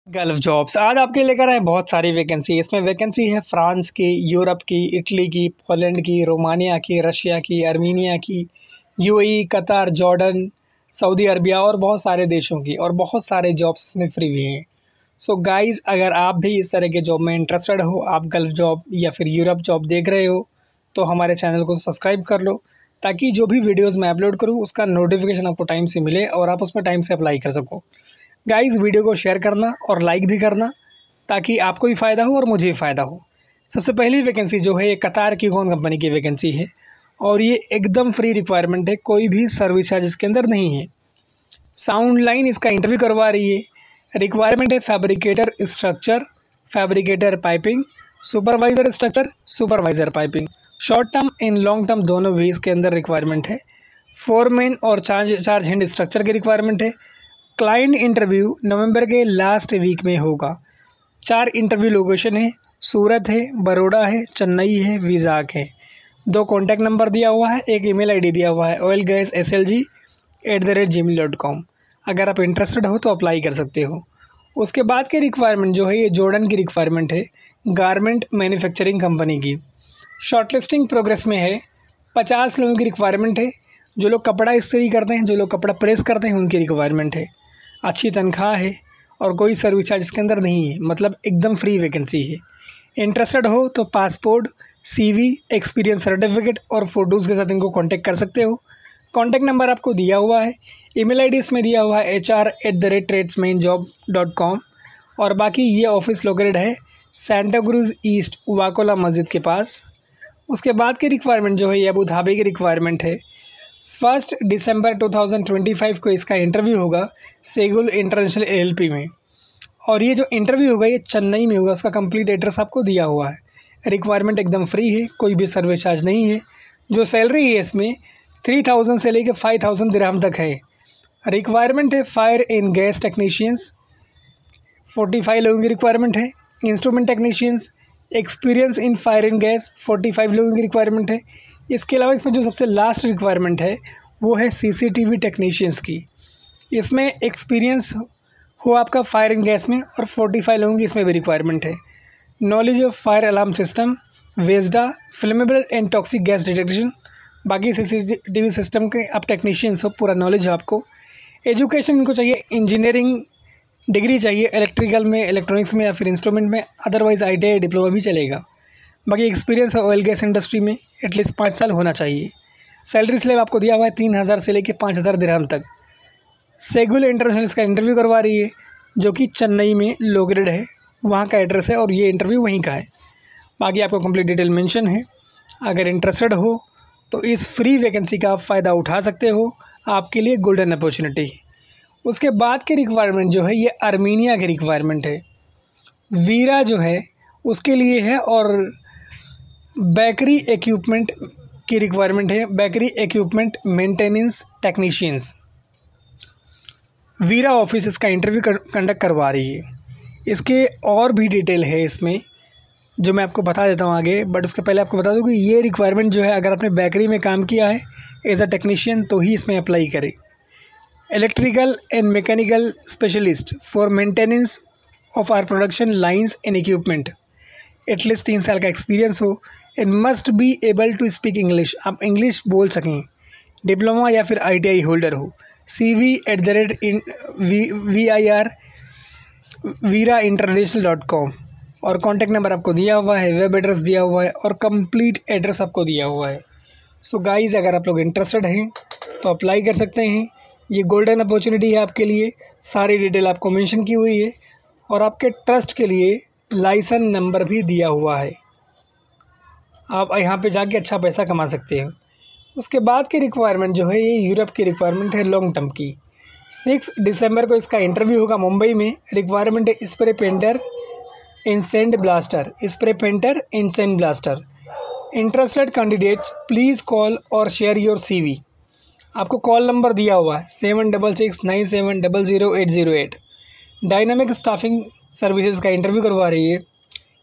Gulf jobs आज आपके लेकर आए बहुत सारी वैकेंसी। इसमें वैकेंसी है फ्रांस की, यूरोप की, इटली की, पोलैंड की, रोमानिया की, रशिया की, आर्मीनिया की, UAE, Qatar, Jordan, Saudi Arabia और बहुत सारे देशों की, और बहुत सारे जॉब्स में फ्री भी हैं। सो गाइस, अगर आप भी इस तरह के जॉब में इंटरेस्टेड हो, आप गल्फ जॉब या फिर यूरोप जॉब देख रहे हो, तो हमारे चैनल को सब्सक्राइब कर लो, ताकि जो भी वीडियोज़ मैं अपलोड करूँ उसका नोटिफिकेशन आपको टाइम से मिले और आप उसमें टाइम से अप्लाई कर सको। गाइस, वीडियो को शेयर करना और लाइक भी करना, ताकि आपको भी फ़ायदा हो और मुझे भी फ़ायदा हो। सबसे पहली वैकेंसी जो है ये कतार की कौन कंपनी की वैकेंसी है, और ये एकदम फ्री रिक्वायरमेंट है, कोई भी सर्विस चार्ज इसके अंदर नहीं है। साउंड लाइन इसका इंटरव्यू करवा रही है। रिक्वायरमेंट है fabricator structure, fabricator piping, supervisor structure, supervisor piping. Short term in long term दोनों भी इसके अंदर रिक्वायरमेंट है। फोरमैन और चार्ज हैंड स्ट्रक्चर की रिक्वायरमेंट है। क्लाइंट इंटरव्यू नवंबर के लास्ट वीक में होगा। 4 इंटरव्यू लोकेशन है, सूरत है, बड़ौदा है, चेन्नई है, विजाग है। 2 कॉन्टैक्ट नंबर दिया हुआ है, एक ईमेल आईडी दिया हुआ है oilgaslg@gmail.com। अगर आप इंटरेस्टेड हो तो अप्लाई कर सकते हो। उसके बाद की रिक्वायरमेंट जो है ये जॉर्डन की रिक्वायरमेंट है, गारमेंट मैन्युफैक्चरिंग कंपनी की। शॉर्टलिस्टिंग प्रोग्रेस में है। 50 लोगों की रिक्वायरमेंट है। जो लोग कपड़ा इस्त्री करते हैं, जो लोग कपड़ा प्रेस करते हैं, उनकी रिक्वायरमेंट है। अच्छी तनख्वाह है और कोई सर्विस चार्ज इसके अंदर नहीं है, मतलब एकदम फ्री वैकेंसी है। इंटरेस्टेड हो तो पासपोर्ट, सीवी, एक्सपीरियंस सर्टिफिकेट और फ़ोटोज़ के साथ इनको कांटेक्ट कर सकते हो। कांटेक्ट नंबर आपको दिया हुआ है, ईमेल आईडी इसमें दिया हुआ है hr@tradesmanjob.com। और बाकी ये ऑफिस लोकेटेड है सेंटा क्रूज ईस्ट वाकोला मस्जिद के पास। उसके बाद की रिक्वायरमेंट जो है ये अबू धाबी की रिक्वायरमेंट है। 1 दिसंबर 2025 को इसका इंटरव्यू होगा सेगुल इंटरनेशनल LLP में, और ये जो इंटरव्यू होगा ये चेन्नई में होगा। उसका कंप्लीट एड्रेस आपको दिया हुआ है। रिक्वायरमेंट एकदम फ्री है, कोई भी सर्विस चार्ज नहीं है। जो सैलरी है इसमें 3000 से लेकर 5000 दिरहम तक है। रिक्वायरमेंट है फायर एंड गैस टेक्नीशियंस, 45 लोगों की रिक्वायरमेंट है। Instrument technicians, experience in fire and gas, 45 लोगों की रिक्वायरमेंट है। इसके अलावा इसमें जो सबसे लास्ट रिक्वायरमेंट है वो है CCTV टेक्नीशियंस की। इसमें एक्सपीरियंस हो आपका फायर एंड गैस में, और 45 लोगों की इसमें भी रिक्वायरमेंट है। Knowledge of fire alarm system, VESDA, flammable and toxic gas detection. बाकी CCTV सिस्टम के आप टेक्नीशियंस हो, पूरा नॉलेज है आपको। एजुकेशन इनको चाहिए, इंजीनियरिंग डिग्री चाहिए, इलेक्ट्रिकल में, इलेक्ट्रॉनिक्स में या फिर इंस्ट्रूमेंट में, अदरवाइज़ ITI डिप्लोमा भी चलेगा। बाकी एक्सपीरियंस है ऑयल गैस इंडस्ट्री में एटलीस्ट 5 साल होना चाहिए। सैलरी स्लेब आपको दिया हुआ है 3000 से लेकर 5000 दिरहम तक। सेगुल इंटरनेशनल इसका इंटरव्यू करवा रही है, जो कि चेन्नई में लोकेटेड है, वहाँ का एड्रेस है, और ये इंटरव्यू वहीं का है। बाकी आपको कंप्लीट डिटेल मेंशन है। अगर इंटरेस्टेड हो तो इस फ्री वैकेंसी का आप फ़ायदा उठा सकते हो, आपके लिए गोल्डन अपॉर्चुनिटी है। उसके बाद की रिक्वायरमेंट जो है ये आर्मीनिया की रिक्वायरमेंट है, वीरा जो है उसके लिए है, और बेकरी इक्विपमेंट की रिक्वायरमेंट है, बेकरी इक्विपमेंट मेंटेनेंस टेक्नीशियंस। वीरा ऑफिस इसका इंटरव्यू कंडक्ट करवा रही है। इसके और भी डिटेल है इसमें, जो मैं आपको बता देता हूँ आगे, बट उसके पहले आपको बता दूँ कि ये रिक्वायरमेंट जो है, अगर आपने बेकरी में काम किया है एज अ टेक्नीशियन तो ही इसमें अप्लाई करें। Electrical and mechanical specialist for maintenance of our production lines and equipment. At least 3 साल का एक्सपीरियंस हो, and must be able to speak English, आप इंग्लिश बोल सकें। डिप्लोमा या फिर ITI होल्डर हो। cv@vir.vira.international.com, और कॉन्टैक्ट नंबर आपको दिया हुआ है, वेब एड्रेस दिया हुआ है, और कंप्लीट एड्रेस आपको दिया हुआ है। सो गाइज़, अगर आप लोग इंटरेस्टेड हैं तो अप्लाई कर सकते हैं। ये गोल्डन अपॉर्चुनिटी है आपके लिए। सारी डिटेल आपको मेंशन की हुई है, और आपके ट्रस्ट के लिए लाइसेंस नंबर भी दिया हुआ है। आप यहाँ पे जाके अच्छा पैसा कमा सकते हो। उसके बाद की रिक्वायरमेंट जो है ये यूरोप की रिक्वायरमेंट है, लॉन्ग टर्म की। 6 दिसंबर को इसका इंटरव्यू होगा मुंबई में। रिक्वायरमेंट है spray painter, incent blaster, spray painter, incent blaster. Interested candidates please call और शेयर योर CV। आपको कॉल नंबर दिया हुआ है 7669700808। डायनामिक स्टाफिंग सर्विसेज का इंटरव्यू करवा रही है।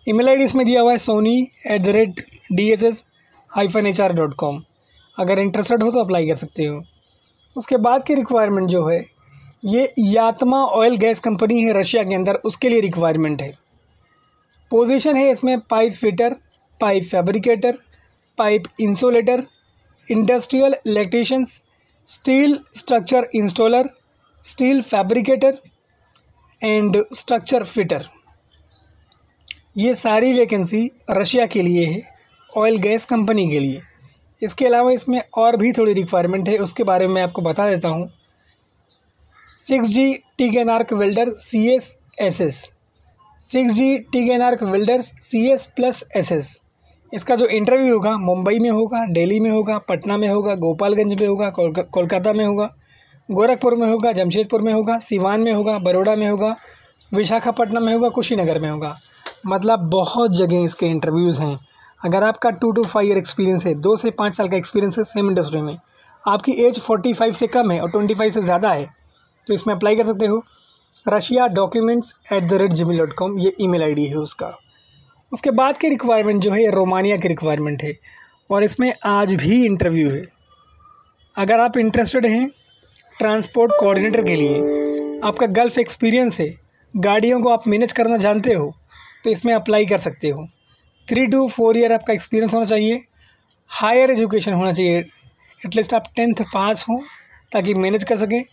ईमेल आईडी इसमें दिया हुआ है sony@dss-hr.com। अगर इंटरेस्टेड हो तो अप्लाई कर सकते हो। उसके बाद की रिक्वायरमेंट जो है ये यातमा ऑयल गैस कंपनी है रशिया के अंदर, उसके लिए रिक्वायरमेंट है। पोजीशन है इसमें pipe fitter, pipe fabricator, pipe insulator, industrial electricians, steel structure installer, steel fabricator and structure fitter. ये सारी वैकेंसी रशिया के लिए है, ऑयल गैस कंपनी के लिए। इसके अलावा इसमें और भी थोड़ी रिक्वायरमेंट है, उसके बारे में मैं आपको बता देता हूँ। 6G TIG and arc welder CS/SS, 6G TIG and arc welders CS+SS। इसका जो इंटरव्यू होगा मुंबई में होगा, दिल्ली में होगा, पटना में होगा, गोपालगंज में होगा, कोलकाता में होगा, गोरखपुर में होगा, जमशेदपुर में होगा, सिवान में होगा, बड़ौदा में होगा, विशाखापट्टनम में होगा, कुशीनगर में होगा। मतलब बहुत जगह इसके इंटरव्यूज़ हैं। अगर आपका 2 to 5 ईयर एक्सपीरियंस है, 2 से 5 साल का एक्सपीरियंस है सेम इंडस्ट्री में, आपकी एज 45 से कम है और 25 से ज़्यादा है, तो इसमें अप्लाई कर सकते हो। russia.documents@gmail.com ये ईमेल आईडी है उसका। उसके बाद की रिक्वायरमेंट जो है ये रोमानिया की रिक्वायरमेंट है और इसमें आज भी इंटरव्यू है। अगर आप इंटरेस्टेड हैं ट्रांसपोर्ट कोऑर्डिनेटर के लिए, आपका गल्फ एक्सपीरियंस है, गाड़ियों को आप मैनेज करना जानते हो, तो इसमें अप्लाई कर सकते हो। 3 to 4 ईयर आपका एक्सपीरियंस होना चाहिए, हायर एजुकेशन होना चाहिए, एटलीस्ट आप 10th पास हो ताकि मैनेज कर सकें।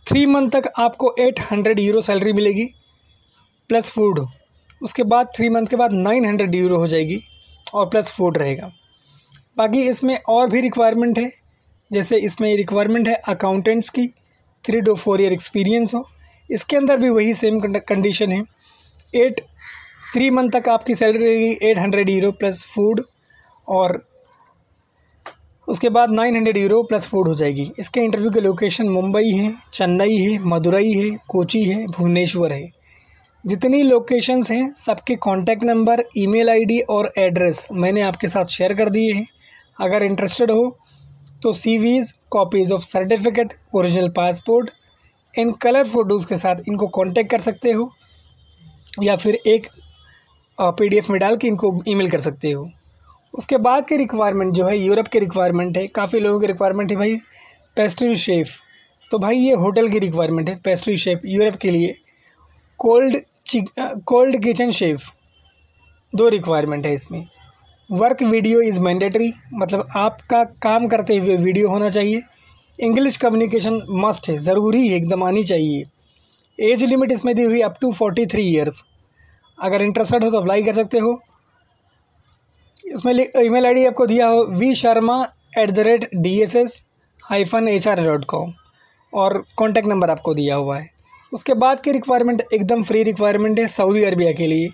3 मंथ तक आपको 800 यूरो सैलरी मिलेगी प्लस फूड। उसके बाद 3 मंथ के बाद 900 यूरो हो जाएगी और प्लस फूड रहेगा। बाकी इसमें और भी रिक्वायरमेंट है, जैसे इसमें रिक्वायरमेंट है अकाउंटेंट्स की, 3 to 4 ईयर एक्सपीरियंस हो। इसके अंदर भी वही सेम कंडीशन है। 3 मंथ तक आपकी सैलरी रहेगी 800 यूरो प्लस फूड और उसके बाद 900 यूरो प्लस फूड हो जाएगी। इसके इंटरव्यू के लोकेशन मुंबई है, चेन्नई है, मदुरई है, कोची है, भुवनेश्वर है। जितनी लोकेशंस हैं सबके कॉन्टैक्ट नंबर, ईमेल आईडी और एड्रेस मैंने आपके साथ शेयर कर दिए हैं। अगर इंटरेस्टेड हो तो CVs, copies of certificate, original passport in colour photos के साथ इनको कांटेक्ट कर सकते हो या फिर एक PDF में डाल के इनको ईमेल कर सकते हो। उसके बाद की रिक्वायरमेंट जो है यूरोप की रिक्वायरमेंट है। काफ़ी लोगों की रिक्वायरमेंट है भाई पेस्ट्री शेफ़, तो भाई ये होटल की रिक्वायरमेंट है पेस्ट्री शेफ़ यूरोप के लिए। कोल्ड किचन शेफ़ 2 रिक्वायरमेंट है इसमें। वर्क वीडियो इज़ मैंडेटरी, मतलब आपका काम करते हुए वीडियो होना चाहिए। इंग्लिश कम्युनिकेशन मस्ट है, ज़रूरी है, एकदम आनी चाहिए। एज लिमिट इसमें दी हुई अप टू 43 ईयर्स। अगर इंटरेस्टेड हो तो अप्लाई कर सकते हो। इसमें ईमेल आईडी आपको दिया हो vsharma@dss-hr.com और कॉन्टैक्ट नंबर आपको दिया हुआ है। उसके बाद की रिक्वायरमेंट एकदम फ्री रिक्वायरमेंट है सऊदी अरबिया के लिए।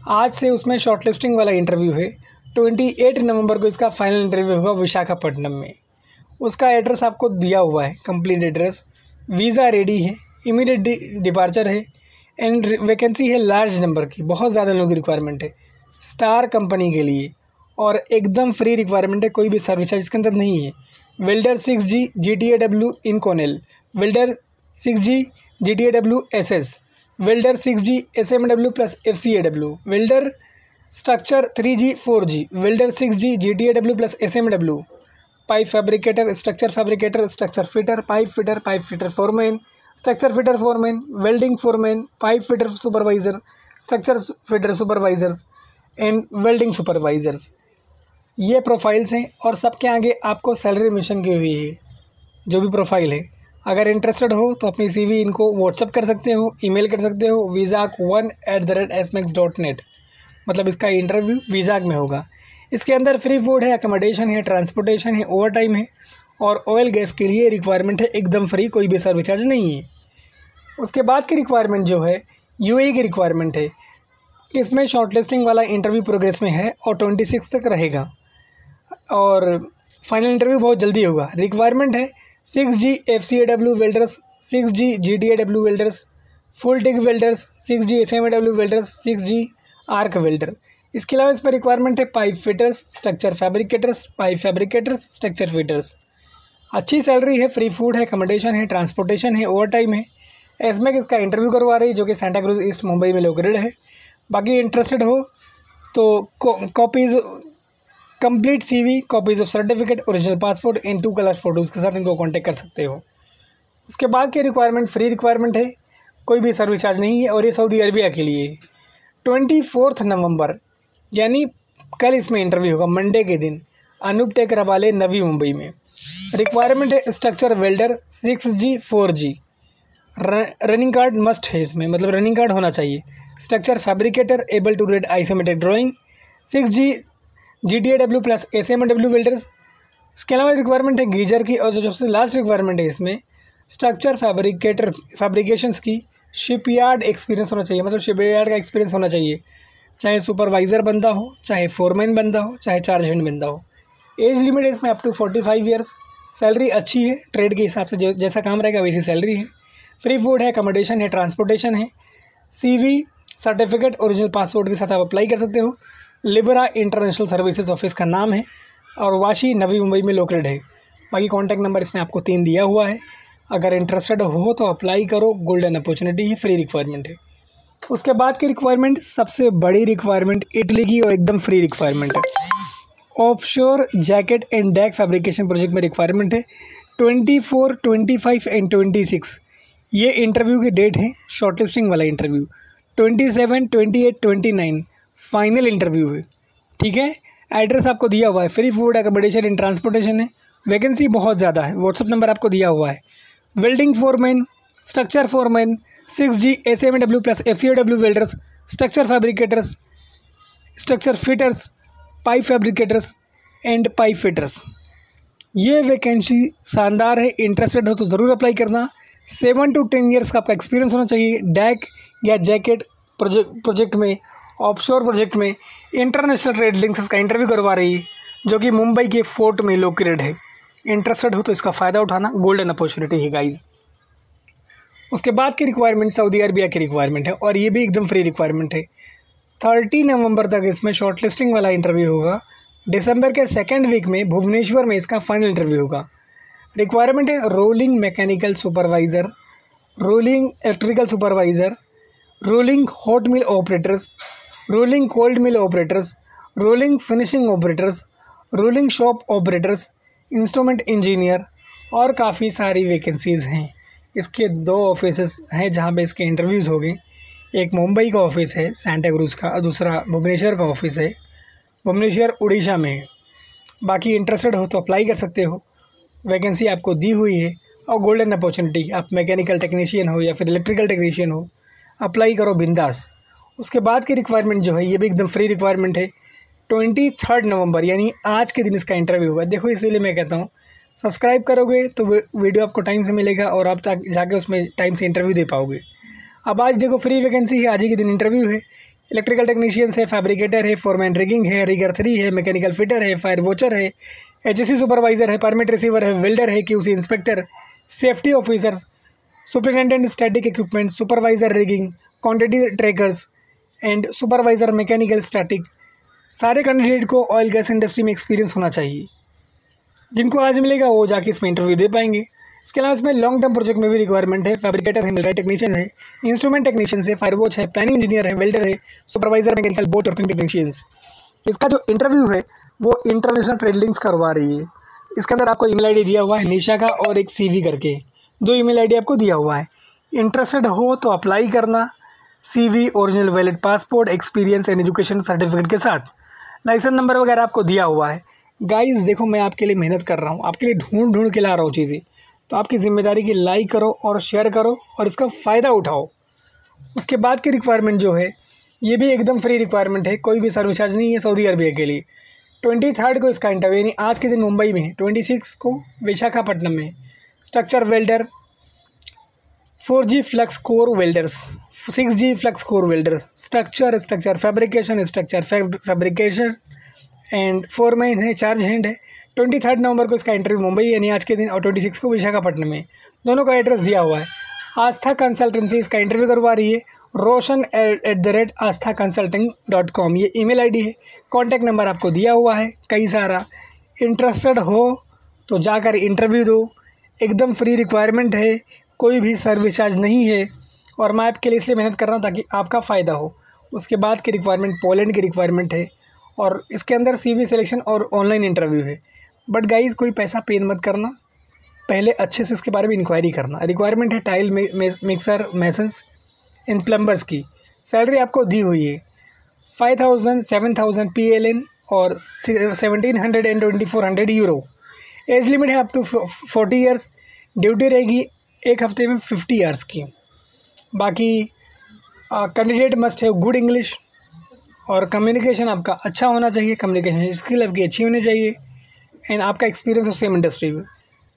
आज से उसमें शॉर्टलिस्टिंग वाला इंटरव्यू है। 28 नवंबर को इसका फाइनल इंटरव्यू होगा विशाखापट्टनम में। उसका एड्रेस आपको दिया हुआ है, कंप्लीट एड्रेस। वीज़ा रेडी है, इमीडिएट डिपार्चर है एंड वैकेंसी है लार्ज नंबर की, बहुत ज़्यादा लोगों की रिक्वायरमेंट है स्टार कंपनी के लिए और एकदम फ्री रिक्वायरमेंट है, कोई भी सर्विस चार्ज इसके अंदर नहीं है। Welder 6G GTAW in कोनेल, welder 6G GTAW SS, welder 6G SMW plus FCAW, welder structure 3G 4G, welder 6G GTAW plus SMW, pipe fabricator, structure fabricator, structure fitter, pipe fitter foreman, structure fitter foreman, welding foreman, pipe fitter supervisor, structure fitter supervisors and welding supervisors. ये profiles हैं और सबके आगे आपको salary mention की हुई है जो भी प्रोफाइल है। अगर इंटरेस्टेड हो तो अपनी CV इनको व्हाट्सअप कर सकते हो, ईमेल कर सकते हो visaak1@smax.net। मतलब इसका इंटरव्यू विजाक में होगा। इसके अंदर फ्री फूड है, अकोमोडेशन है, ट्रांसपोर्टेशन है, ओवर टाइम है और ऑयल गैस के लिए रिक्वायरमेंट है एकदम फ्री, कोई भी सर्विस चार्ज नहीं है। उसके बाद की रिक्वायरमेंट जो है UAE की रिक्वायरमेंट है। इसमें शॉर्टलिस्टिंग वाला इंटरव्यू प्रोग्रेस में है और 26 तक रहेगा और फाइनल इंटरव्यू बहुत जल्दी होगा। रिक्वायरमेंट है 6G FCAW welders, 6G GTAW welders, full TIG welders, 6G SMAW welders, 6G arc welder. इसके अलावा इस पर रिक्वायरमेंट है pipe fitters, structure fabricators, pipe fabricators, structure fitters. अच्छी सैलरी है, फ्री फूड है, अकोमोडेशन है, ट्रांसपोर्टेशन है, ओवर टाइम है। एसमैक इसका इंटरव्यू करवा रही है जो कि सेंटा क्रूज ईस्ट मुंबई में लोकेटेड है। बाकी इंटरेस्टेड हो तो copies complete CV, copies of certificate, original passport in 2 colour photos के साथ इनको कांटेक्ट कर सकते हो। उसके बाद की रिक्वायरमेंट फ्री रिक्वायरमेंट है, कोई भी सर्विस चार्ज नहीं है और ये सऊदी अरबिया के लिए 24 नवंबर यानी कल इसमें इंटरव्यू होगा, मंडे के दिन, अनूप टेक रबाले नवी मुंबई में। रिक्वायरमेंट है structure welder 6G 4G, running card must है इसमें, मतलब रनिंग कार्ड होना चाहिए। Structure fabricator able to read isometric drawing, 6G GTAW plus SMW welders. इसके अलावा रिक्वायरमेंट है गीजर की, और जो सबसे लास्ट रिक्वायरमेंट है इसमें स्ट्रक्चर फैब्रिकेशंस की शिपयार्ड एक्सपीरियंस होना चाहिए, मतलब शिपयार्ड का एक्सपीरियंस होना चाहिए, चाहे सुपरवाइज़र बंदा हो, चाहे फोरमैन बंदा हो, चाहे चार्ज हैंड बंदा हो। एज लिमिट है इसमें अप टू 45 ईयर्स। सैलरी अच्छी है, ट्रेड के हिसाब से जैसा काम रहेगा वैसी सैलरी है। फ्री फूड है, अकोमोडेशन है, ट्रांसपोर्टेशन है। CV सर्टिफिकेट ओरिजिनल पासपोर्ट के साथ आप अप्लाई कर सकते हो। लिबरा इंटरनेशनल सर्विसेज ऑफिस का नाम है और वाशी नवी मुंबई में लोकेटेड है। बाकी कॉन्टैक्ट नंबर इसमें आपको 3 दिया हुआ है। अगर इंटरेस्टेड हो तो अप्लाई करो, गोल्डन अपॉर्चुनिटी है, फ्री रिक्वायरमेंट है। उसके बाद की रिक्वायरमेंट सबसे बड़ी रिक्वायरमेंट इटली की और एकदम फ्री रिक्वायरमेंट है। Offshore jacket and deck fabrication project में रिक्वायरमेंट है 24, 25 एंड 26। ये इंटरव्यू की डेट है, शॉर्टलिस्टिंग वाला इंटरव्यू 27, 28, 29 फाइनल इंटरव्यू है, ठीक है। एड्रेस आपको दिया हुआ है, free food accommodation and transportation है। वैकेंसी बहुत ज़्यादा है, व्हाट्सअप नंबर आपको दिया हुआ है। Welding foreman, structure foreman, 6G SMW plus FCAW welders, structure fabricators, structure fitters, pipe fabricators and pipe fitters. ये वैकेंसी शानदार है, इंटरेस्टेड हो तो ज़रूर अप्लाई करना। 7 to 10 ईयर्स का आपका एक्सपीरियंस होना चाहिए डैक या जैकेट प्रोजेक्ट में, ऑफशोर प्रोजेक्ट में। इंटरनेशनल ट्रेड लिंक्स का इंटरव्यू करवा रही है, जो कि मुंबई के फोर्ट में लोकेटेड है। इंटरेस्टेड हो तो इसका फ़ायदा उठाना, गोल्डन अपॉर्चुनिटी है गाइज। उसके बाद की रिक्वायरमेंट सऊदी अरबिया की रिक्वायरमेंट है और ये भी एकदम फ्री रिक्वायरमेंट है। 30 नवंबर तक इसमें शॉर्टलिस्टिंग वाला इंटरव्यू होगा। दिसंबर के 2nd वीक में भुवनेश्वर में इसका फाइनल इंटरव्यू होगा। रिक्वायरमेंट है rolling mechanical supervisor, rolling electrical supervisor, rolling hot mill operators, rolling cold mill operators, rolling finishing operators, rolling shop operators, instrument engineer और काफ़ी सारी वैकेंसीज़ हैं। इसके 2 ऑफिसेस हैं जहां पे इसके इंटरव्यूज़ होंगे। एक मुंबई का ऑफिस है सेंटा क्रूज़ का, और दूसरा भुवनेश्वर का ऑफिस है, भुवनेश्वर उड़ीसा में है। बाकी इंटरेस्टेड हो तो अप्लाई कर सकते हो, वैकेंसी आपको दी हुई है और गोल्डन अपॉर्चुनिटी। आप मैकेनिकल टेक्नीशियन हो या फिर इलेक्ट्रिकल टेक्नीशियन हो, अप्लाई करो बिंदास। उसके बाद की रिक्वायरमेंट जो है ये भी एकदम फ्री रिक्वायरमेंट है। 23 नवंबर यानी आज के दिन इसका इंटरव्यू होगा। देखो इसीलिए मैं कहता हूँ सब्सक्राइब करोगे तो वीडियो आपको टाइम से मिलेगा और आप जाके उसमें टाइम से इंटरव्यू दे पाओगे। अब आज देखो फ्री वैकेंसी है, आज ही के दिन इंटरव्यू है। इलेक्ट्रिकल टेक्नीशियंस है, फैब्रिकेटर है, फोरमैन रिगिंग है, रिगर 3 है, मैकेनिकल फिटर है, फायर वॉचर है, HSC सुपरवाइज़र है, परमिट रिसीवर है, वेल्डर है, QC inspector, safety officer, superintendent static equipment, supervisor rigging, quantity trackers and supervisor mechanical static. सारे कैंडिडेट को ऑयल गैस इंडस्ट्री में एक्सपीरियंस होना चाहिए। जिनको आज मिलेगा वो जाके इसमें इंटरव्यू दे पाएंगे। इसके अलावा इसमें लॉन्ग टर्म प्रोजेक्ट में भी रिक्वायरमेंट है। फैब्रिकेटर है, मिलराइट टेक्नीशियन है, इंस्ट्रूमेंट टेक्नीशियन है, फायर वॉच है, प्लानिंग इंजीनियर है, वेल्डर है, सुपरवाइजर मैकेनिकल बोट और टेक्नीशियंस। इसका जो इंटरव्यू है वो इंटरनेशनल ट्रेड लिंक्स करवा रही है। इसके अंदर आपको ईमेल आईडी दिया हुआ है निशा का और एक CV करके, 2 ईमेल आईडी आपको दिया हुआ है। इंटरेस्टेड हो तो अप्लाई करना। CV, original valid passport, experience and education certificate के साथ। लाइसेंस नंबर वगैरह आपको दिया हुआ है। गाइस देखो मैं आपके लिए मेहनत कर रहा हूँ, आपके लिए ढूंढ के ला रहा हूँ चीज़ें, तो आपकी ज़िम्मेदारी की लाइक करो और शेयर करो और इसका फ़ायदा उठाओ। उसके बाद की रिक्वायरमेंट जो है ये भी एकदम फ्री रिक्वायरमेंट है, कोई भी सर्विस चार्ज नहीं है सऊदी अरबिया के लिए। 23 को इसका इंटरव्यू यानी आज के दिन मुंबई में है, 26 को विशाखापट्टनम में। Structure welder, 4G flux core welders, 6G flux core welders, structure fabrication, structure fabrication and foreman है, चार्ज हैंड है। 23 नवंबर को इसका इंटरव्यू मुंबई यानी आज के दिन और 26 को विशाखापट्टनम में। दोनों का एड्रेस दिया हुआ है। आस्था कंसल्टेंसी इसका इंटरव्यू करवा रही है, roshan@aasthaconsulting.com ये ईमेल आईडी है। कॉन्टैक्ट नंबर आपको दिया हुआ है कई सारा। इंटरेस्टेड हो तो जाकर इंटरव्यू दो, एकदम फ्री रिक्वायरमेंट है, कोई भी सर्विस चार्ज नहीं है और मैं आपके लिए इसलिए मेहनत कर रहा हूँ ताकि आपका फ़ायदा हो। उसके बाद की रिक्वायरमेंट पोलैंड की रिक्वायरमेंट है और इसके अंदर CV सिलेक्शन और ऑनलाइन इंटरव्यू है। बट गाइज़ कोई पैसा पे मत करना, पहले अच्छे से इसके बारे में इंक्वायरी करना। रिक्वायरमेंट है टाइल मिक्सर मेसन्स इन प्लम्बर्स की। सैलरी आपको दी हुई है 5,000 7,000 PLN और 1,700 एंड 2,400 यूरो। एज लिमिट है अप टू 40 ईयर्स। ड्यूटी रहेगी एक हफ्ते में 50 ईयर्स की। बाकी candidate must have good English और कम्युनिकेशन आपका अच्छा होना चाहिए, कम्युनिकेशन स्किल आपकी अच्छी होनी चाहिए एंड आपका एक्सपीरियंस हो सेम इंडस्ट्री में।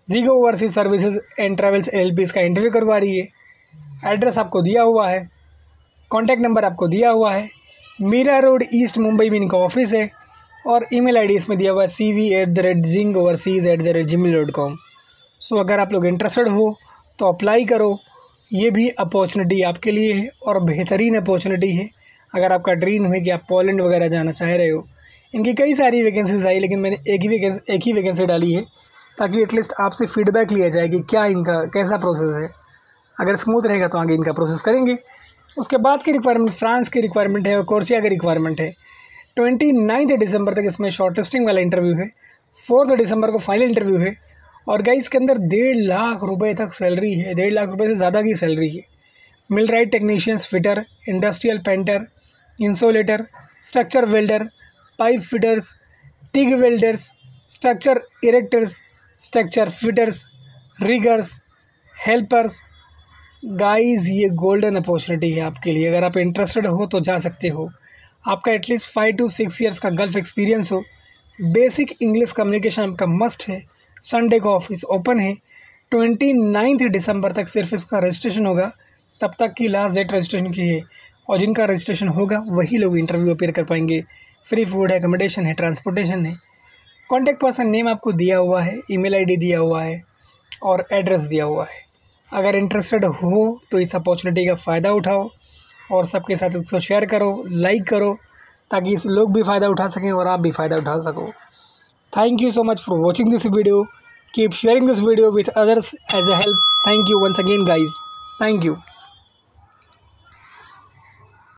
Zigo overseas services and travels LLP इसका इंटरव्यू करवा रही है। एड्रेस आपको दिया हुआ है, कॉन्टैक्ट नंबर आपको दिया हुआ है। मीरा रोड ईस्ट मुंबई में इनका ऑफिस है और ईमेल ID इसमें दिया हुआ है cv@zingoverseas@gmail.com। सो अगर आप लोग इंटरेस्टेड हो तो अप्लाई करो। ये भी अपॉर्चुनिटी आपके लिए है और बेहतरीन अपॉर्चुनिटी है। अगर आपका ड्रीम है कि आप पोलैंड वगैरह जाना चाह रहे हो, इनकी कई सारी वैकेंसीज आई लेकिन मैंने एक ही वैकेंसी डाली है ताकि एटलीस्ट आपसे फीडबैक लिया जाए कि क्या इनका कैसा प्रोसेस है। अगर स्मूथ रहेगा तो आगे इनका प्रोसेस करेंगे। उसके बाद की रिक्वायरमेंट फ्रांस की रिक्वायरमेंट है और कोर्सिया की रिक्वायरमेंट है। 29 दिसंबर तक इसमें शॉर्ट लिस्टिंग वाला इंटरव्यू है। 4 दिसंबर को फाइनल इंटरव्यू है और गाइस इसके अंदर 1.5 लाख रुपए तक सैलरी है। 1.5 लाख रुपए से ज़्यादा की सैलरी है। Millwright technicians, fitter, industrial painter, insulator, structure welder, pipe fitters, TIG welders, structure erectors, structure fitters, riggers, helpers. Guys ये गोल्डन अपॉर्चुनिटी है आपके लिए। अगर आप इंटरेस्टेड हो तो जा सकते हो। आपका एटलीस्ट 5 to 6 ईयर्स का गल्फ एक्सपीरियंस हो। बेसिक इंग्लिश कम्युनिकेशन आपका मस्ट है। संडे को ऑफिस ओपन है। 29 दिसंबर तक सिर्फ इसका रजिस्ट्रेशन होगा। तब तक की लास्ट डेट रजिस्ट्रेशन की है और जिनका रजिस्ट्रेशन होगा वही लोग इंटरव्यू अपीयर कर पाएंगे। फ्री फूड है, अकोमोडेशन है, ट्रांसपोर्टेशन है। कॉन्टैक्ट पर्सन नेम आपको दिया हुआ है, ईमेल ID दिया हुआ है और एड्रेस दिया हुआ है। अगर इंटरेस्टेड हो तो इस अपॉर्चुनिटी का फ़ायदा उठाओ और सबके साथ इसको शेयर करो, लाइक करो ताकि इस लोग भी फ़ायदा उठा सकें और आप भी फ़ायदा उठा सको। Thank you so much for watching this video. Keep sharing this video with others as a help. Thank you once again guys. Thank you.